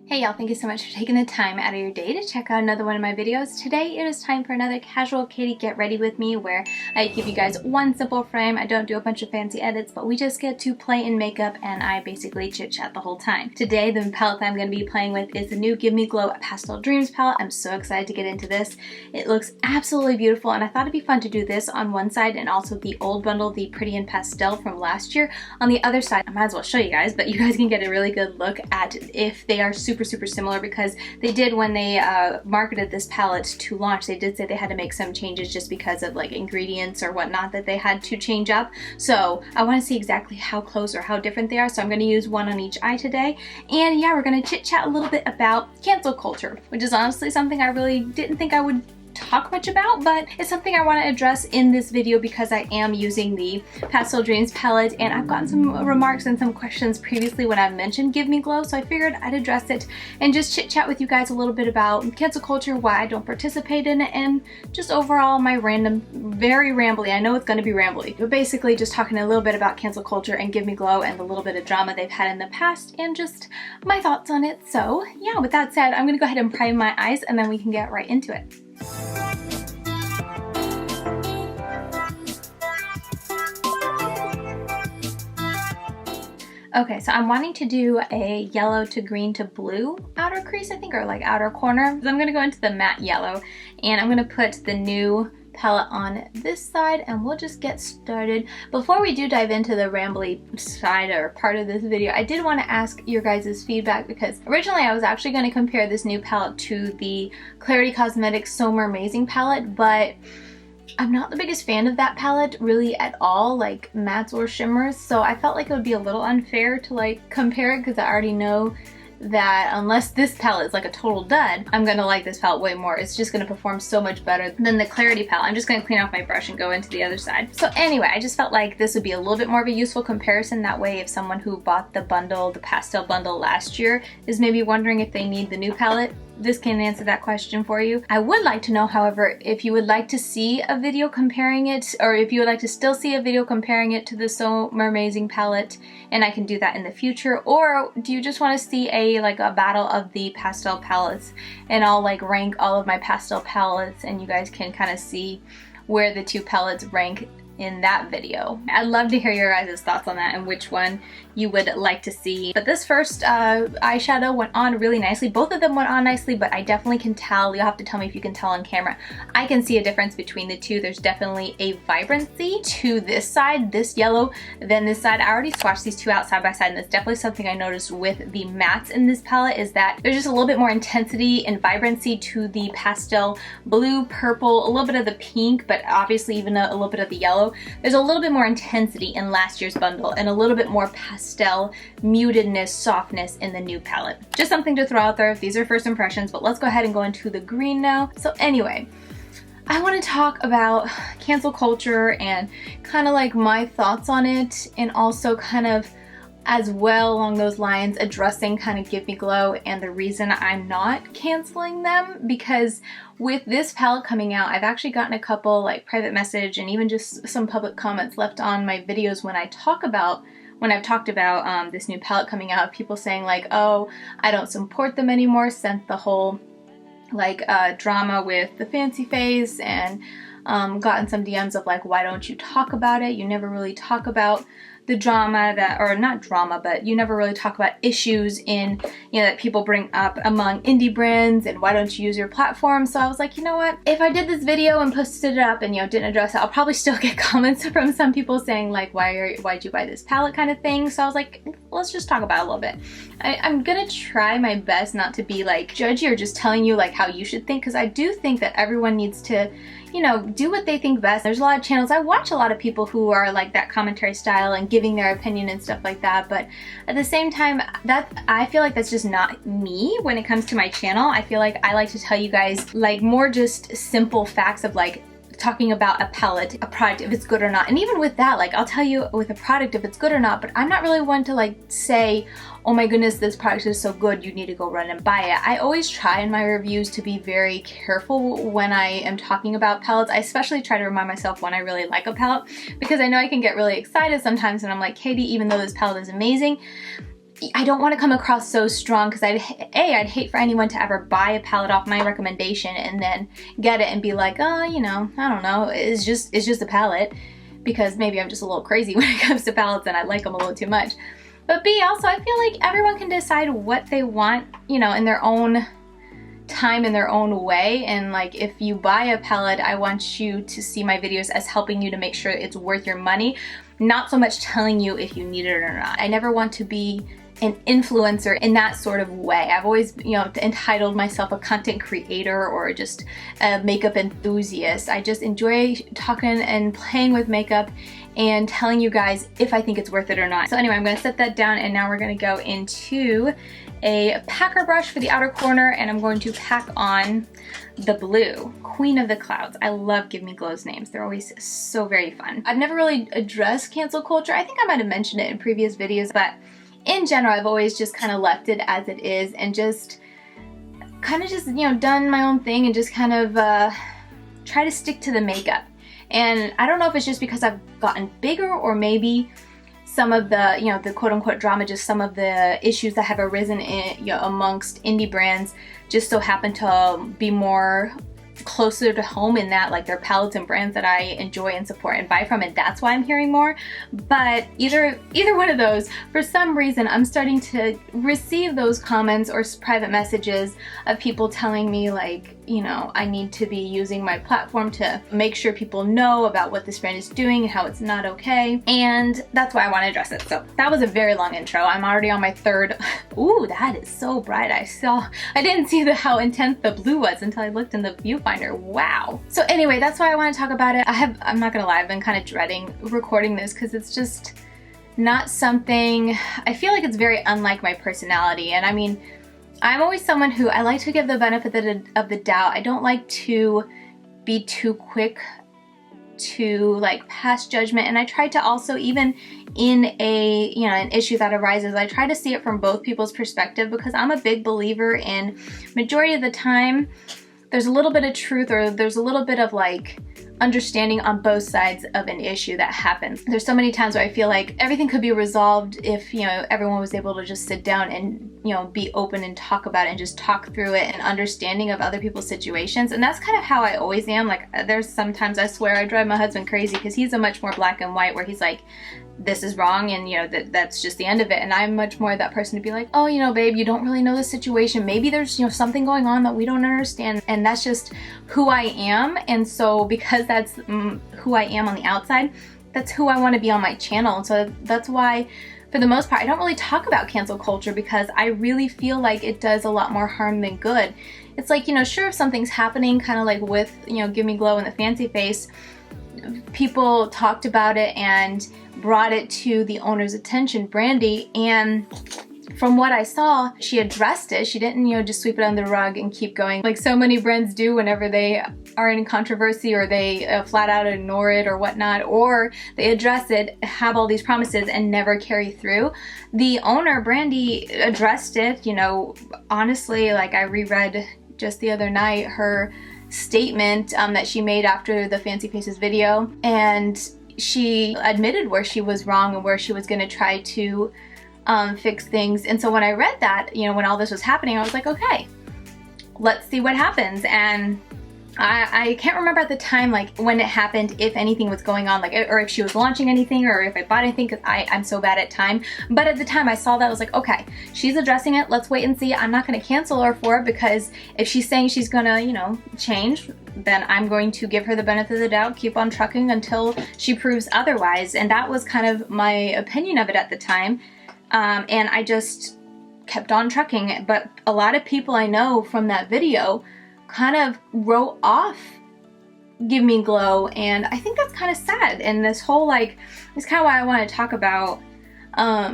Hey y'all, thank you so much for taking the time out of your day to check out another one of my videos. Today it is time for another casual Katie get ready with me where I give you guys one simple frame. I don't do a bunch of fancy edits, but we just get to play in makeup and I basically chit chat the whole time. Today the palette that I'm going to be playing with is the new Give Me Glow Pastel Dreams palette. I'm so excited to get into this. It looks absolutely beautiful and I thought it'd be fun to do this on one side and also the old bundle, the Pretty and Pastel from last year on the other side. I might as well show you guys, but you guys can get a really good look at if they are super similar, because they did, when they marketed this palette to launch, they did say they had to make some changes just because of like ingredients or whatnot that they had to change up. So I want to see exactly how close or how different they are, so I'm going to use one on each eye today. And yeah, we're going to chit chat a little bit about cancel culture, which is honestly something I really didn't think I would talk much about, but it's something I want to address in this video because I am using the Pastel Dreams palette and I've gotten some remarks and some questions previously when I mentioned Give Me Glow, so I figured I'd address it and just chit chat with you guys a little bit about cancel culture, why I don't participate in it, and just overall my random, very rambly, I know it's going to be rambly, but basically just talking a little bit about cancel culture and Give Me Glow and the little bit of drama they've had in the past and just my thoughts on it. So yeah, with that said, I'm going to go ahead and prime my eyes and then we can get right into it. Okay, so I'm wanting to do a yellow to green to blue outer crease, I think, or like outer corner. So I'm going to go into the matte yellow and I'm going to put the new palette on this side and we'll just get started. Before we do dive into the rambly side or part of this video, I did want to ask your guys' feedback because originally I was actually going to compare this new palette to the Clarity Cosmetics So Amazing palette, but I'm not the biggest fan of that palette really at all, like mattes or shimmers, so I felt like it would be a little unfair to like compare it because I already know that unless this palette is like a total dud, I'm gonna like this palette way more. It's just gonna perform so much better than the Clarity palette. I'm just gonna clean off my brush and go into the other side. So anyway, I just felt like this would be a little bit more of a useful comparison. That way if someone who bought the bundle, the pastel bundle last year, is maybe wondering if they need the new palette, this can answer that question for you. I would like to know, however, if you would like to see a video comparing it, or if you would like to still see a video comparing it to the So Amazing palette, and I can do that in the future, or do you just want to see a battle of the pastel palettes, and I'll like rank all of my pastel palettes and you guys can kind of see where the two palettes rank in that video. I'd love to hear your guys' thoughts on that and which one you would like to see. But this first eyeshadow went on really nicely. Both of them went on nicely, but I definitely can tell, you'll have to tell me if you can tell on camera, I can see a difference between the two. There's definitely a vibrancy to this side, this yellow, than this side. I already swatched these two out side by side and that's definitely something I noticed with the mattes in this palette, is that there's just a little bit more intensity and vibrancy to the pastel blue, purple, a little bit of the pink, but obviously even a little bit of the yellow. There's a little bit more intensity in last year's bundle and a little bit more pastel mutedness, softness in the new palette. Just something to throw out there if these are first impressions, but let's go ahead and go into the green now. So anyway, I want to talk about cancel culture and kind of like my thoughts on it, and also kind of as well along those lines addressing kind of Give Me Glow and the reason I'm not canceling them. Because with this palette coming out, I've actually gotten a couple like private message and even just some public comments left on my videos when I've talked about this new palette coming out, people saying like, oh, I don't support them anymore since the whole like drama with the fancy face, and gotten some DMs of like, why don't you talk about it? You never really talk about the drama that, or not drama, but you never really talk about issues in, you know, that people bring up among indie brands, and why don't you use your platform? So I was like, you know what, if I did this video and posted it up and, you know, didn't address it, I'll probably still get comments from some people saying like, why'd you buy this palette kind of thing. So I was like, let's just talk about it a little bit. I'm gonna try my best not to be like judgy or just telling you like how you should think, because I do think that everyone needs to, you know, do what they think best. There's a lot of channels, I watch a lot of people who are like that commentary style and giving their opinion and stuff like that, but at the same time, I feel like that's just not me when it comes to my channel. I feel like I like to tell you guys like more just simple facts of like talking about a palette, a product, if it's good or not. And even with that, like I'll tell you with a product if it's good or not, but I'm not really one to like say, oh my goodness, this product is so good, you need to go run and buy it. I always try in my reviews to be very careful when I am talking about palettes. I especially try to remind myself when I really like a palette, because I know I can get really excited sometimes and I'm like, Katie, even though this palette is amazing, I don't want to come across so strong because I'd hate for anyone to ever buy a palette off my recommendation and then get it and be like, oh, you know, I don't know, it's just a palette, because maybe I'm just a little crazy when it comes to palettes and I like them a little too much. But B, also, I feel like everyone can decide what they want, you know, in their own time, in their own way. And like, if you buy a palette, I want you to see my videos as helping you to make sure it's worth your money, not so much telling you if you need it or not. I never want to be an influencer in that sort of way. I've always, you know, entitled myself a content creator or just a makeup enthusiast. I just enjoy talking and playing with makeup and telling you guys if I think it's worth it or not. So anyway, I'm gonna set that down, and now we're gonna go into a packer brush for the outer corner, and I'm going to pack on the blue, Queen of the Clouds. I love Give Me Glow's names. They're always so very fun. I've never really addressed cancel culture. I think I might have mentioned it in previous videos, but in general, I've always just kind of left it as it is and just kind of just, you know, done my own thing and just kind of try to stick to the makeup. And I don't know if it's just because I've gotten bigger, or maybe some of the, you know, the quote-unquote drama, just some of the issues that have arisen in, you know, amongst indie brands just so happen to be more closer to home in that, like, they're palettes and brands that I enjoy and support and buy from, and that's why I'm hearing more. But either one of those, for some reason, I'm starting to receive those comments or private messages of people telling me, like, you know, I need to be using my platform to make sure people know about what this brand is doing and how it's not okay. And that's why I want to address it. So that was a very long intro. I'm already on my third. Ooh, that is so bright. I didn't see how intense the blue was until I looked in the viewfinder. Wow. So anyway, that's why I want to talk about it. I'm not gonna lie, I've been kind of dreading recording this because it's just not something, I feel like it's very unlike my personality. And I mean, I'm always someone who, I like to give the benefit of the doubt. I don't like to be too quick to like pass judgment, and I try to also, even in a, you know, an issue that arises, I try to see it from both people's perspective, because I'm a big believer in, majority of the time, there's a little bit of truth, or there's a little bit of like understanding on both sides of an issue that happens. There's so many times where I feel like everything could be resolved if, you know, everyone was able to just sit down and, you know, be open and talk about it and just talk through it, and understanding of other people's situations. And that's kind of how I always am. Like, there's sometimes I swear I drive my husband crazy because he's a much more black and white, where he's like, this is wrong, and, you know, that's just the end of it. And I'm much more that person to be like, oh, you know, babe, you don't really know the situation. Maybe there's, you know, something going on that we don't understand. And that's just who I am. And so because that's who I am on the outside, that's who I want to be on my channel. And so that's why, for the most part, I don't really talk about cancel culture, because I really feel like it does a lot more harm than good. It's like, you know, sure, if something's happening, kind of like with, you know, Give Me Glow and the Fancy Face, people talked about it and brought it to the owner's attention, Brandy, and from what I saw, she addressed it. She didn't, you know, just sweep it under the rug and keep going like so many brands do whenever they are in controversy, or they flat out ignore it or whatnot, or they address it, have all these promises, and never carry through. The owner, Brandy, addressed it. You know, honestly, like, I reread just the other night her statement that she made after the Fancy Faces video, and she admitted where she was wrong and where she was going to try to fix things. And so when I read that, you know, when all this was happening, I was like, okay, let's see what happens. And I can't remember at the time, like, when it happened, if anything was going on, like, or if she was launching anything, or if I bought anything, because I'm so bad at time. But at the time I saw that, I was like, okay, she's addressing it, let's wait and see. I'm not going to cancel her for it, because if she's saying she's gonna, you know, change, then I'm going to give her the benefit of the doubt, keep on trucking until she proves otherwise. And that was kind of my opinion of it at the time. And I just kept on trucking. But a lot of people I know from that video kind of wrote off Give Me Glow, and I think that's kind of sad. And this whole, like, it's kind of why I want to talk about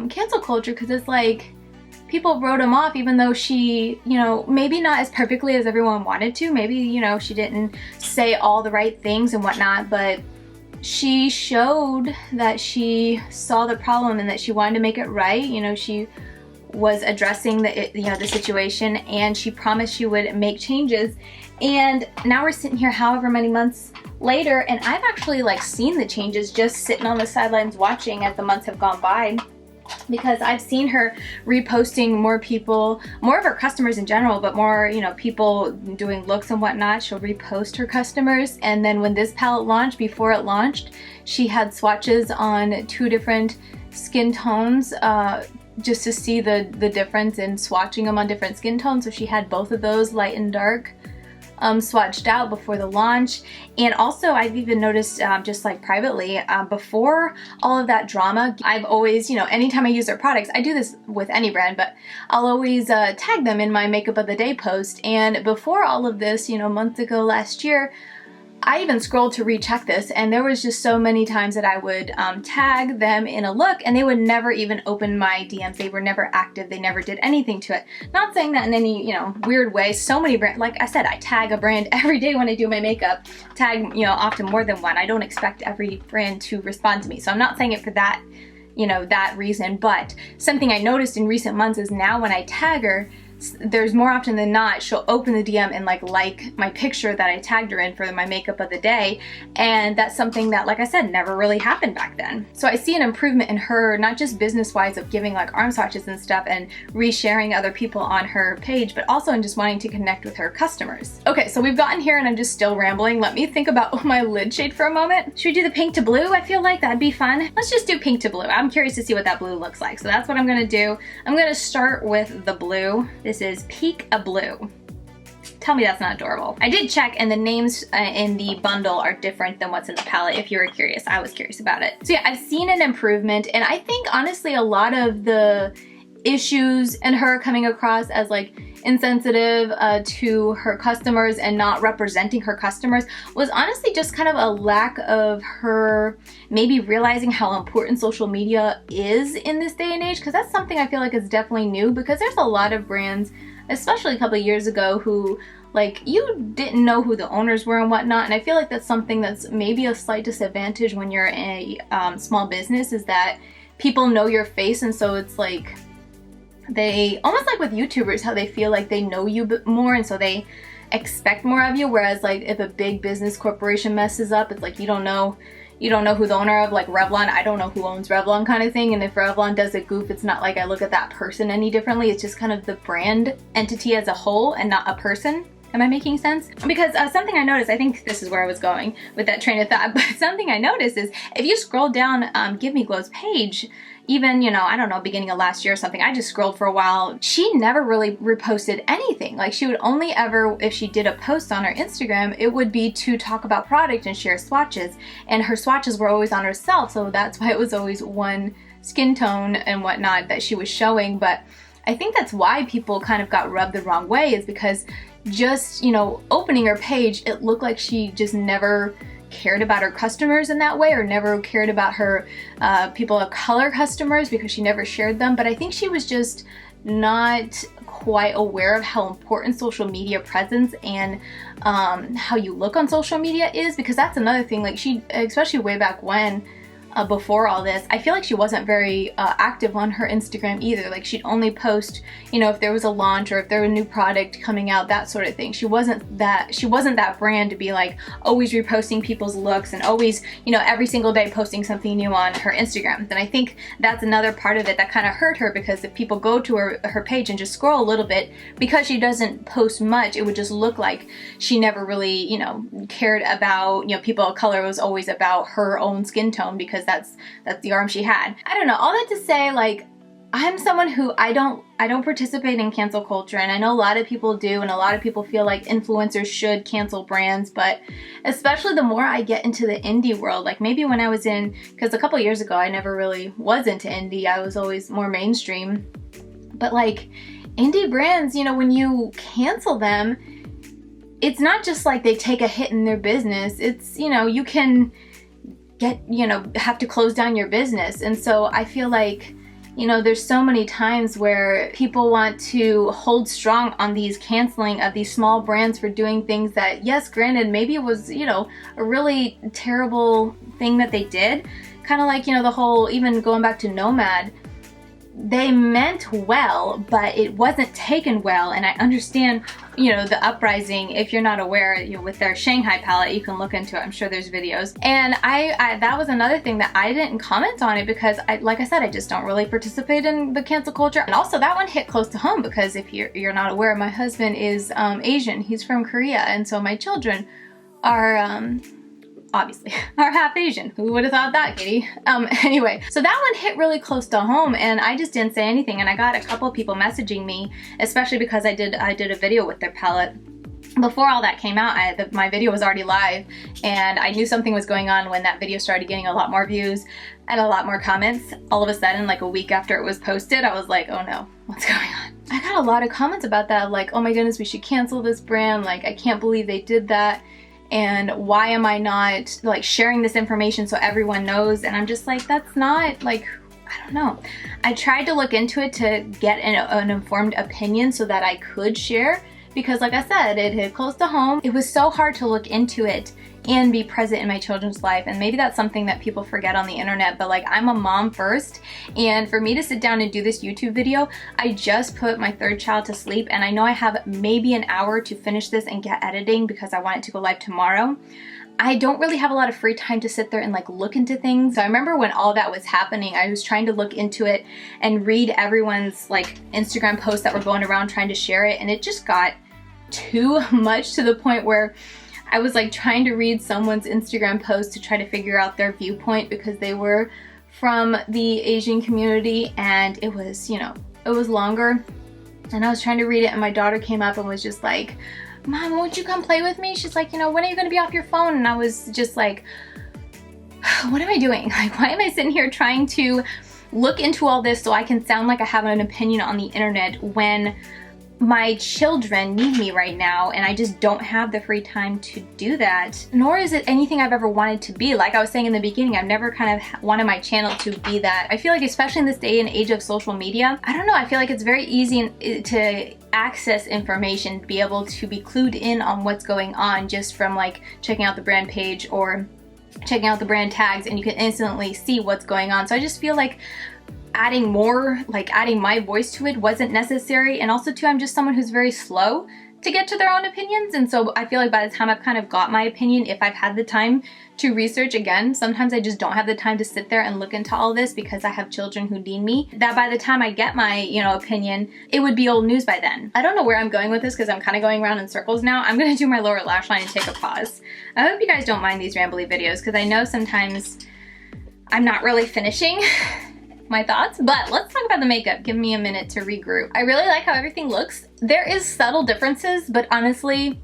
cancel culture, because it's like people wrote him off, even though she, you know, maybe not as perfectly as everyone wanted to. Maybe, you know, she didn't say all the right things and whatnot, but she showed that she saw the problem and that she wanted to make it right. You know, she was addressing the situation, and she promised she would make changes. And now we're sitting here however many months later, and I've actually, like, seen the changes just sitting on the sidelines watching as the months have gone by. because I've seen her reposting more people, more of her customers in general, but more, you know, people doing looks and whatnot. She'll repost her customers. And then when this palette launched, before it launched, she had swatches on 2 different skin tones, just to see the difference in swatching them on different skin tones. So she had both of those, light and dark, swatched out before the launch. And also I've even noticed, just like privately, before all of that drama, I've always, you know, anytime I use their products, I do this with any brand, but I'll always tag them in my makeup of the day post. And before all of this, you know, months ago, last year, I even scrolled to recheck this, and there was just so many times that I would tag them in a look and they would never even open my DMs. They were never active. They never did anything to it. Not saying that in any, you know, weird way. So many brands, like I said, I tag a brand every day when I do my makeup. Tag, you know, often more than one. I don't expect every brand to respond to me. So I'm not saying it for that, you know, that reason, but something I noticed in recent months is now when I tag her, there's more often than not, she'll open the DM and like my picture that I tagged her in for my makeup of the day. And that's something that, like I said, never really happened back then. So I see an improvement in her, not just business-wise of giving like arm swatches and stuff and resharing other people on her page, but also in just wanting to connect with her customers. Okay, so we've gotten here and I'm just still rambling. Let me think about my lid shade for a moment. Should we do the pink to blue? I feel like that'd be fun. Let's just do pink to blue. I'm curious to see what that blue looks like. So that's what I'm gonna do. I'm gonna start with the blue. This is Peak a Blue. Tell me that's not adorable. I did check and the names in the bundle are different than what's in the palette if you were curious. I was curious about it. So yeah, I've seen an improvement, and I think honestly a lot of the issues and her coming across as like insensitive to her customers and not representing her customers was honestly just kind of a lack of her maybe realizing how important social media is in this day and age, because that's something I feel like is definitely new, because there's a lot of brands, especially a couple of years ago, who like you didn't know who the owners were and whatnot. And I feel like that's something that's maybe a slight disadvantage when you're a small business, is that people know your face, and so it's like they almost like with YouTubers, how they feel like they know you more and so they expect more of you. Whereas like if a big business corporation messes up, it's like you don't know who the owner of, like Revlon, I don't know who owns Revlon kind of thing. And if Revlon does a goof, it's not like I look at that person any differently. It's just kind of the brand entity as a whole and not a person. Am I making sense? Because something I noticed, I think this is where I was going with that train of thought, but something I noticed is if you scroll down Give Me Glow's page, even, you know, I don't know, beginning of last year or something, I just scrolled for a while, she never really reposted anything. Like she would only ever, if she did a post on her Instagram, it would be to talk about product and share swatches. And her swatches were always on herself, so that's why it was always one skin tone and whatnot that she was showing. But I think that's why people kind of got rubbed the wrong way, is because just, you know, opening her page, it looked like she just never cared about her customers in that way, or never cared about her people of color customers, because she never shared them. But I think she was just not quite aware of how important social media presence and how you look on social media is, because that's another thing. Like she, especially way back when, before all this, I feel like she wasn't very active on her Instagram either. Like she'd only post, you know, if there was a launch or if there was a new product coming out, that sort of thing. She wasn't that brand to be like always reposting people's looks and always, you know, every single day posting something new on her Instagram. And I think that's another part of it that kind of hurt her, because if people go to her page and just scroll a little bit, because she doesn't post much, it would just look like she never really, you know, cared about, you know, people of color. It was always about her own skin tone, because that's the arm she had. I don't know, all that to say, like, I'm someone who I don't participate in cancel culture, and I know a lot of people do, and a lot of people feel like influencers should cancel brands, but especially the more I get into the indie world, like maybe when I was in, because a couple years ago I never really was into indie, I was always more mainstream, but like indie brands, you know, when you cancel them, it's not just like they take a hit in their business, it's, you know, you can get, you know, have to close down your business. And so I feel like, you know, there's so many times where people want to hold strong on these canceling of these small brands for doing things that, yes, granted, maybe it was, you know, a really terrible thing that they did. Kind of like, you know, the whole, even going back to Nomad, they meant well, but it wasn't taken well. And I understand, you know, the uprising. If you're not aware, you know, with their Shanghai palette, you can look into it. I'm sure there's videos. And I that was another thing that I didn't comment on it because like I said, I just don't really participate in the cancel culture. And also that one hit close to home because if you're not aware, my husband is Asian. He's from Korea, and so my children are obviously are half Asian. Who would have thought that, Katie? Anyway, so that one hit really close to home, and I just didn't say anything. And I got a couple of people messaging me, especially because I did a video with their palette. Before all that came out, my video was already live, and I knew something was going on when that video started getting a lot more views and a lot more comments. All of a sudden, like a week after it was posted, I was like, oh no, what's going on? I got a lot of comments about that, like, oh my goodness, we should cancel this brand. Like, I can't believe they did that. And why am I not like sharing this information so everyone knows? And I'm just like, that's not like, I don't know. I tried to look into it to get an informed opinion so that I could share, because like I said, it hit close to home. It was so hard to look into it and be present in my children's life. And maybe that's something that people forget on the internet, but like, I'm a mom first, and for me to sit down and do this YouTube video, I just put my third child to sleep, and I know I have maybe an hour to finish this and get editing because I want it to go live tomorrow. I don't really have a lot of free time to sit there and like look into things. So I remember when all that was happening, I was trying to look into it and read everyone's like Instagram posts that were going around trying to share it, and it just got too much to the point where I was like trying to read someone's Instagram post to try to figure out their viewpoint because they were from the Asian community, and it was, you know, it was longer, and I was trying to read it, and my daughter came up and was just like, Mom, won't you come play with me? She's like, you know, when are you gonna be off your phone? And I was just like, what am I doing? Like, why am I sitting here trying to look into all this so I can sound like I have an opinion on the internet when my children need me right now, and I just don't have the free time to do that. Nor is it anything I've ever wanted to be. Like I was saying in the beginning, I've never kind of wanted my channel to be that. I feel like, especially in this day and age of social media, I don't know, I feel like it's very easy to access information, be able to be clued in on what's going on just from like checking out the brand page or checking out the brand tags, and you can instantly see what's going on. So I just feel like adding my voice to it wasn't necessary. And also too, I'm just someone who's very slow to get to their own opinions, and so I feel like by the time I've kind of got my opinion, if I've had the time to research again, sometimes I just don't have the time to sit there and look into all this because I have children who need me, that by the time I get my, you know, opinion, it would be old news by then. I don't know where I'm going with this because I'm kind of going around in circles now. I'm gonna do my lower lash line and take a pause. I hope you guys don't mind these rambly videos because I know sometimes I'm not really finishing my thoughts, but let's talk about the makeup. Give me a minute to regroup. I really like how everything looks. There is subtle differences, but honestly,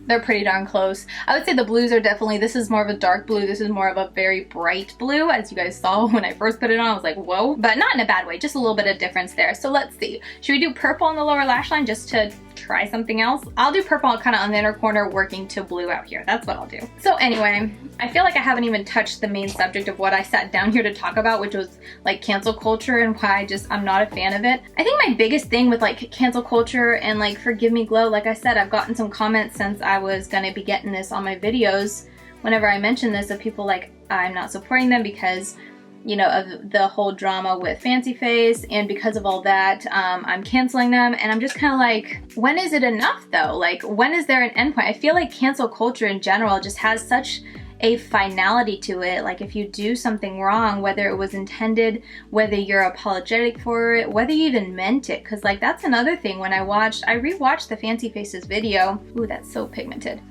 they're pretty darn close. I would say the blues are definitely, this is more of a dark blue, this is more of a very bright blue. As you guys saw when I first put it on, I was like, whoa, but not in a bad way, just a little bit of difference there. So let's see. Should we do purple on the lower lash line just to try something else? I'll do purple kind of on the inner corner, working to blue out here. That's what I'll do. So anyway, I feel like I haven't even touched the main subject of what I sat down here to talk about, which was like cancel culture and why I'm not a fan of it. I think my biggest thing with like cancel culture and like Forgive Me Glow, like I said, I've gotten some comments since I was gonna be getting this on my videos whenever I mention this, of people like, I'm not supporting them because, you know, of the whole drama with Fancy Face, and because of all that, I'm canceling them. And I'm just kind of like, when is it enough though? Like, when is there an endpoint? I feel like cancel culture in general just has such a finality to it. Like if you do something wrong, whether it was intended, whether you're apologetic for it, whether you even meant it, because like that's another thing. When I rewatched the Fancy Faces video, ooh, that's so pigmented,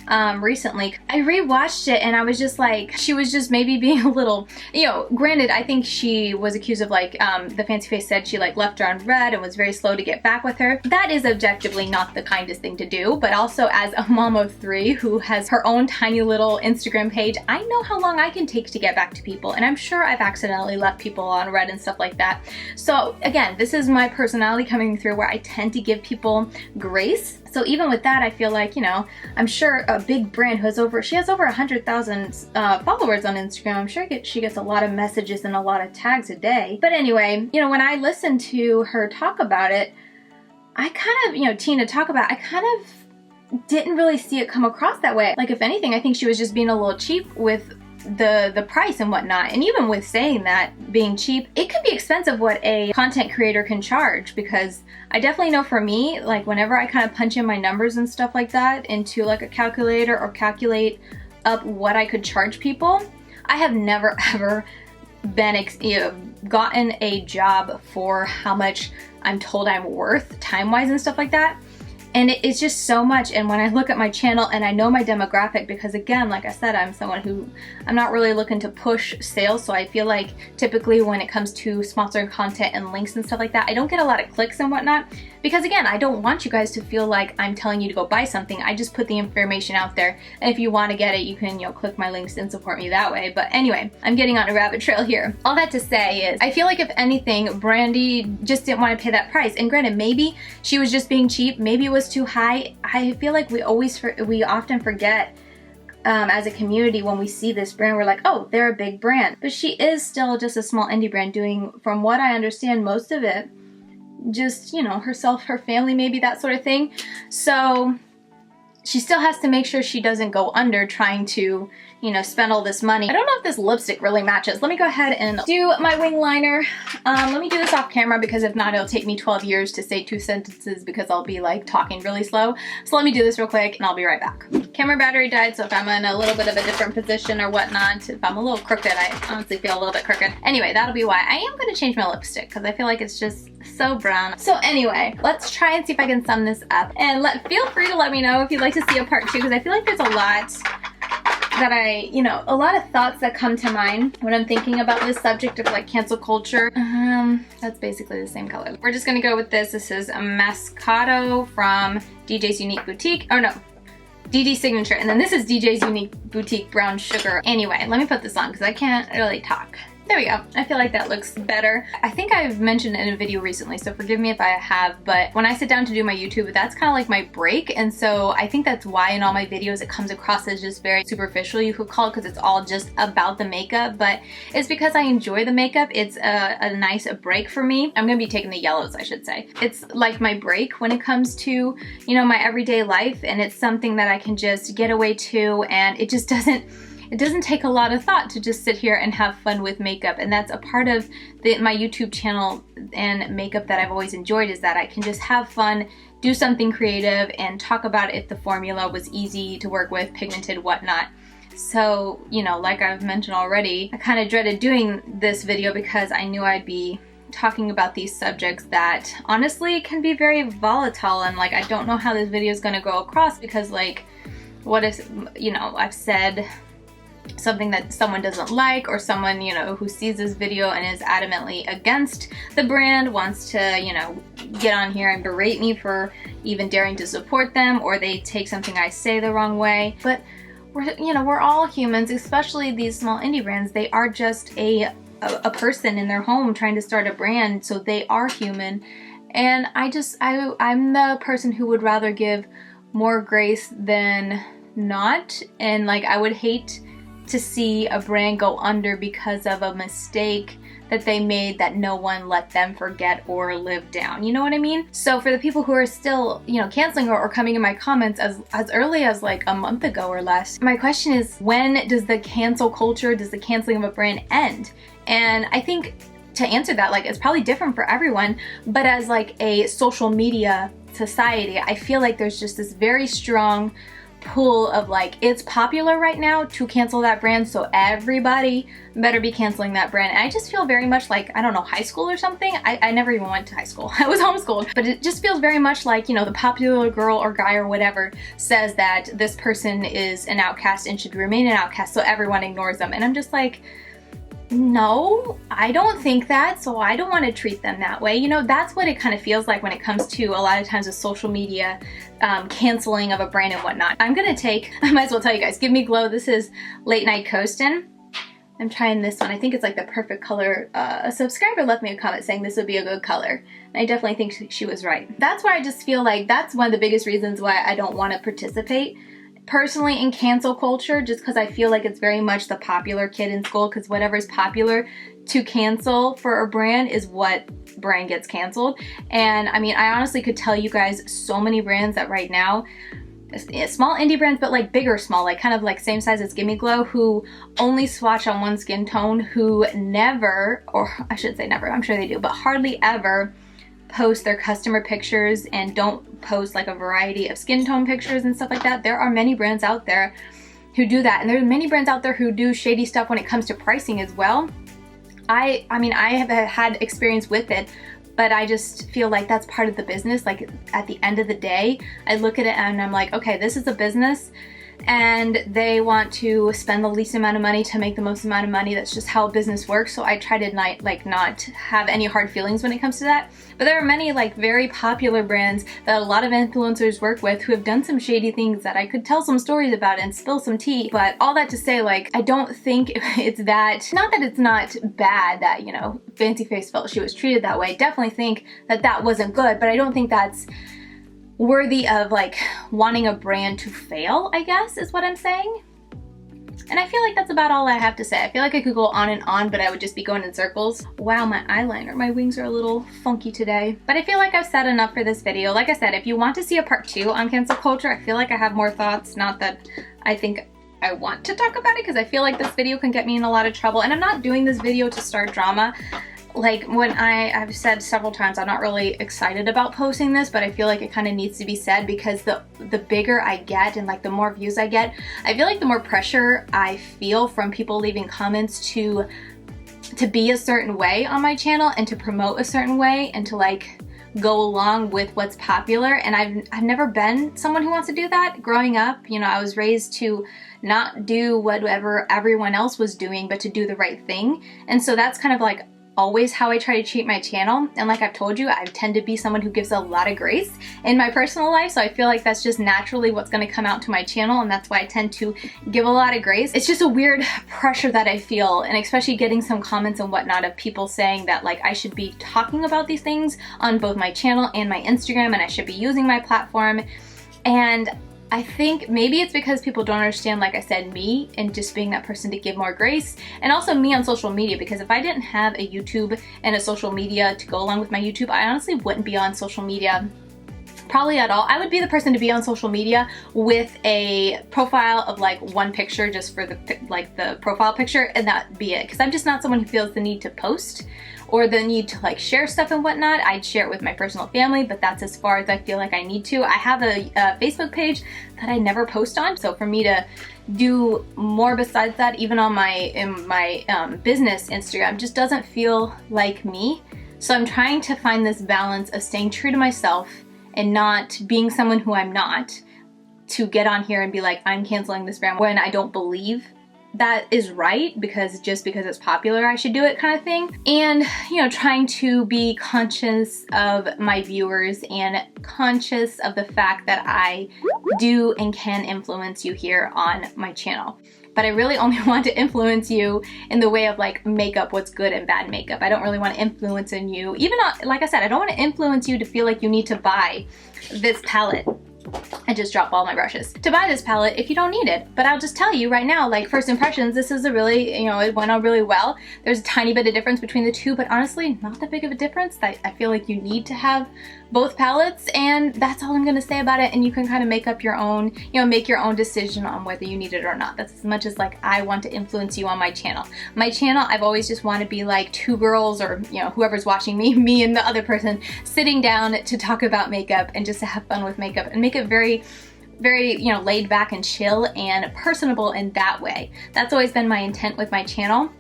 recently, I rewatched it and I was just like, she was just maybe being a little, you know, granted, I think she was accused of like, the Fancy Face said she like left her on red and was very slow to get back with her. That is objectively not the kindest thing to do, but also as a mom of 3 who has her own tiny little Instagram page, I know how long I can take to get back to people, and I'm sure I've accidentally left people on red and stuff like that. So again, this is my personality coming through, where I tend to give people grace. So even with that, I feel like, you know, I'm sure a big brand who has she has over 100,000 followers on Instagram. I'm sure she gets a lot of messages and a lot of tags a day. But anyway, you know, when I listened to her talk about it, I kind of, you know, Tina talk about, I kind of didn't really see it come across that way. Like if anything, I think she was just being a little cheap with the price and whatnot. And even with saying that being cheap, it could be expensive what a content creator can charge, because I definitely know for me, like whenever I kind of punch in my numbers and stuff like that into like a calculator or calculate up what I could charge people, I have never ever been gotten a job for how much I'm told I'm worth time-wise and stuff like that. And it's just so much. And when I look at my channel and I know my demographic, because again, like I said, I'm someone who, I'm not really looking to push sales. So I feel like typically when it comes to sponsored content and links and stuff like that, I don't get a lot of clicks and whatnot. Because again, I don't want you guys to feel like I'm telling you to go buy something. I just put the information out there. And if you want to get it, you can, click my links and support me that way. But anyway, I'm getting on a rabbit trail here. All that to say is, I feel like if anything, Brandy just didn't want to pay that price. And granted, maybe she was just being cheap. Maybe it was too high. I feel like we often forget as a community when we see this brand, we're like, oh, they're a big brand. But she is still just a small indie brand doing, from what I understand, most of it just, herself, her family, maybe that sort of thing. So she still has to make sure she doesn't go under trying to, spend all this money. I don't know if this lipstick really matches. Let me go ahead and do my wing liner. Let me do this off camera, because if not, it'll take me 12 years to say 2 sentences because I'll be like talking really slow. So let me do this real quick and I'll be right back. Camera battery died, so if I'm in a little bit of a different position or whatnot, if I'm a little crooked, I honestly feel a little bit crooked. Anyway, that'll be why I am gonna change my lipstick, because I feel like it's just so brown. So anyway, let's try and see if I can sum this up. And feel free to let me know if you'd like to see a part 2, because I feel like there's a lot that a lot of thoughts that come to mind when I'm thinking about this subject of like cancel culture. That's basically the same color. We're just gonna go with this. This is a Moscato from DJ's Unique Boutique. Oh no, DeDe Signature. And then this is DJ's Unique Boutique Brown Sugar. Anyway, let me put this on because I can't really talk. There we go. I feel like that looks better. I think I've mentioned it in a video recently, so forgive me if I have, but when I sit down to do my YouTube, that's kind of like my break. And so I think that's why in all my videos it comes across as just very superficial, you could call it, because it's all just about the makeup. But it's because I enjoy the makeup. It's a nice break for me. I'm gonna be taking the yellows, I should say. It's like my break when it comes to, my everyday life, and it's something that I can just get away to, and it just doesn't take a lot of thought to just sit here and have fun with makeup. And that's a part of my YouTube channel and makeup that I've always enjoyed, is that I can just have fun, do something creative, and talk about if the formula was easy to work with, pigmented, whatnot. So, like I've mentioned already, I kind of dreaded doing this video because I knew I'd be talking about these subjects that honestly can be very volatile, and like I don't know how this video is going to go across, because like, what if, I've said something that someone doesn't like, or someone, who sees this video and is adamantly against the brand wants to, get on here and berate me for even daring to support them, or they take something I say the wrong way. But we're all humans, especially these small indie brands. They are just a person in their home trying to start a brand, so they are human. And I'm the person who would rather give more grace than not. And like, I would hate to see a brand go under because of a mistake that they made that no one let them forget or live down. You know what I mean? So for the people who are still, canceling or coming in my comments as early as like a month ago or less, my question is, when does the cancel culture, does the canceling of a brand end? And I think to answer that, like, it's probably different for everyone, but as like a social media society, I feel like there's just this very strong pull of like, it's popular right now to cancel that brand, so everybody better be canceling that brand. And I just feel very much like, I don't know, high school or something. I never even went to high school. I was homeschooled. But it just feels very much like, the popular girl or guy or whatever says that this person is an outcast and should remain an outcast, so everyone ignores them. And I'm just like, no, I don't think that, so I don't want to treat them that way. That's what it kind of feels like when it comes to a lot of times with social media, canceling of a brand and whatnot. I might as well tell you guys, Give Me Glow. This is Late Night Coastin'. I'm trying this one. I think it's like the perfect color. A subscriber left me a comment saying this would be a good color. And I definitely think she was right. That's where I just feel like that's one of the biggest reasons why I don't want to participate personally in cancel culture, just because I feel like it's very much the popular kid in school, because whatever's popular to cancel for a brand is what brand gets canceled. And I mean, I honestly could tell you guys so many brands that right now small indie brands, but like bigger small, like kind of like same size as Gimme Glow, who only swatch on one skin tone, who never, or I should say never, I'm sure they do, but hardly ever post their customer pictures and don't post like a variety of skin tone pictures and stuff like that. There are many brands out there who do that, and there are many brands out there who do shady stuff when it comes to pricing as well. I mean, I have had experience with it, but I just feel like that's part of the business. Like at the end of the day, I look at it and I'm like, okay, this is a business and they want to spend the least amount of money to make the most amount of money. That's just how business works. So I try to not have any hard feelings when it comes to that. But there are many like very popular brands that a lot of influencers work with who have done some shady things that I could tell some stories about and spill some tea. But all that to say, like, I don't think it's that, not that it's not bad that, you know, Fancy Face felt she was treated that way. Definitely think that that wasn't good, but I don't think that's worthy of like wanting a brand to fail, I guess is what I'm saying. And I feel like that's about all I have to say. I feel like I could go on and on, but I would just be going in circles. Wow, my eyeliner, my wings are a little funky today. But I feel like I've said enough for this video. Like I said, if you want to see a part 2 on cancel culture, I feel like I have more thoughts. Not that I think I want to talk about it, because I feel like this video can get me in a lot of trouble. And I'm not doing this video to start drama. Like when I've said several times, I'm not really excited about posting this, but I feel like it kind of needs to be said, because the bigger I get and like the more views I get, I feel like the more pressure I feel from people leaving comments to be a certain way on my channel and to promote a certain way and to like go along with what's popular. And I've never been someone who wants to do that. Growing up, you know, I was raised to not do whatever everyone else was doing, but to do the right thing. And so that's kind of like always how I try to treat my channel. And like I've told you, I tend to be someone who gives a lot of grace in my personal life, so I feel like that's just naturally what's going to come out to my channel, and that's why I tend to give a lot of grace. It's just a weird pressure that I feel, and especially getting some comments and whatnot of people saying that like I should be talking about these things on both my channel and my Instagram, and I should be using my platform. And I think maybe it's because people don't understand, like I said, me and just being that person to give more grace, and also me on social media, because if I didn't have a YouTube and a social media to go along with my YouTube, I honestly wouldn't be on social media probably at all. I would be the person to be on social media with a profile of like one picture just for the profile picture, and that'd be it, because I'm just not someone who feels the need to post or the need to like share stuff and whatnot. I'd share it with my personal family, but that's as far as I feel like I need to. I have a Facebook page that I never post on, so for me to do more besides that, even on my business Instagram, just doesn't feel like me. So I'm trying to find this balance of staying true to myself and not being someone who I'm not, to get on here and be like, I'm canceling this brand when I don't believe that is right, because just because it's popular I should do it, kind of thing. And you know, trying to be conscious of my viewers and conscious of the fact that I do and can influence you here on my channel. But I really only want to influence you in the way of like makeup, what's good and bad makeup. I don't really want to influence in you, even like I said, I don't want to influence you to feel like you need to buy this palette. I just dropped all my brushes. To buy this palette if you don't need it. But I'll just tell you right now, like first impressions, this is a really, you know, it went on really well. There's a tiny bit of difference between the two, but honestly, not that big of a difference. I feel like you need to have both palettes, and that's all I'm gonna say about it. And you can kind of make up your own, you know, make your own decision on whether you need it or not. That's as much as like I want to influence you on my channel. My channel, I've always just want to be like two girls, or you know, whoever's watching me and the other person sitting down to talk about makeup and just to have fun with makeup and make it very, very, you know, laid back and chill and personable in that way. That's always been my intent with my channel.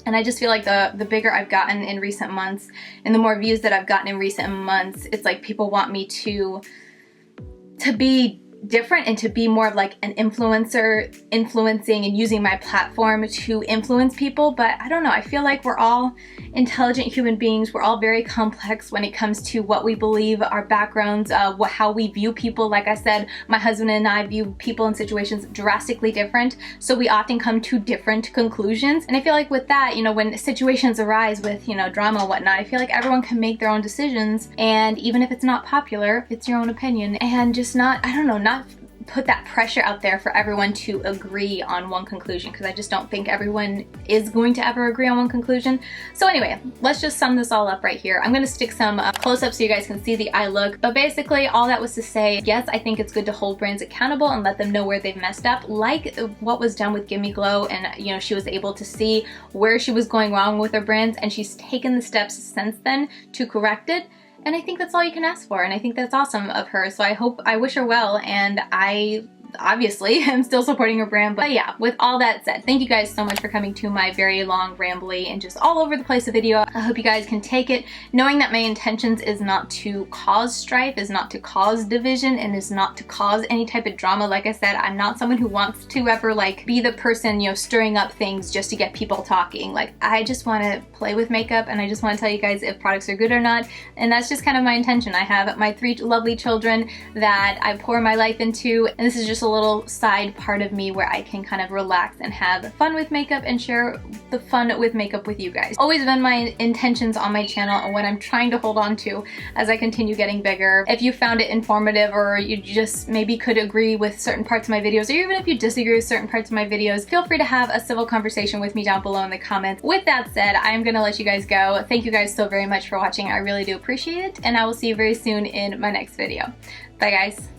And I just feel like the bigger I've gotten in recent months and the more views that I've gotten in recent months, it's like people want me to be different and to be more of like an influencer, influencing and using my platform to influence people. But I don't know, I feel like we're all intelligent human beings. We're all very complex when it comes to what we believe, our backgrounds, how we view people. Like I said, my husband and I view people in situations drastically different, so we often come to different conclusions. And I feel like with that, you know, when situations arise with, you know, drama and whatnot, I feel like everyone can make their own decisions, and even if it's not popular, it's your own opinion, and just not, I don't know, not put that pressure out there for everyone to agree on one conclusion, because I just don't think everyone is going to ever agree on one conclusion. So anyway, let's just sum this all up right here. I'm gonna stick some close-ups so you guys can see the eye look, but basically all that was to say, yes, I think it's good to hold brands accountable and let them know where they've messed up, like what was done with Gimme Glow, and you know, she was able to see where she was going wrong with her brands, and she's taken the steps since then to correct it. And I think that's all you can ask for, and I think that's awesome of her. So I wish her well, and I obviously am still supporting her brand. But yeah, with all that said, thank you guys so much for coming to my very long, rambly, and just all over the place video. I hope you guys can take it, knowing that my intentions is not to cause strife, is not to cause division, and is not to cause any type of drama. Like I said, I'm not someone who wants to ever like be the person, you know, stirring up things just to get people talking. Like, I just want to play with makeup, and I just want to tell you guys if products are good or not, and that's just kind of my intention. I have my 3 lovely children that I pour my life into, and this is just a little side part of me where I can kind of relax and have fun with makeup and share the fun with makeup with you guys. Always been my intentions on my channel and what I'm trying to hold on to as I continue getting bigger. If you found it informative, or you just maybe could agree with certain parts of my videos, or even if you disagree with certain parts of my videos, feel free to have a civil conversation with me down below in the comments. With that said, I'm gonna let you guys go. Thank you guys so very much for watching. I really do appreciate it, and I will see you very soon in my next video. Bye guys.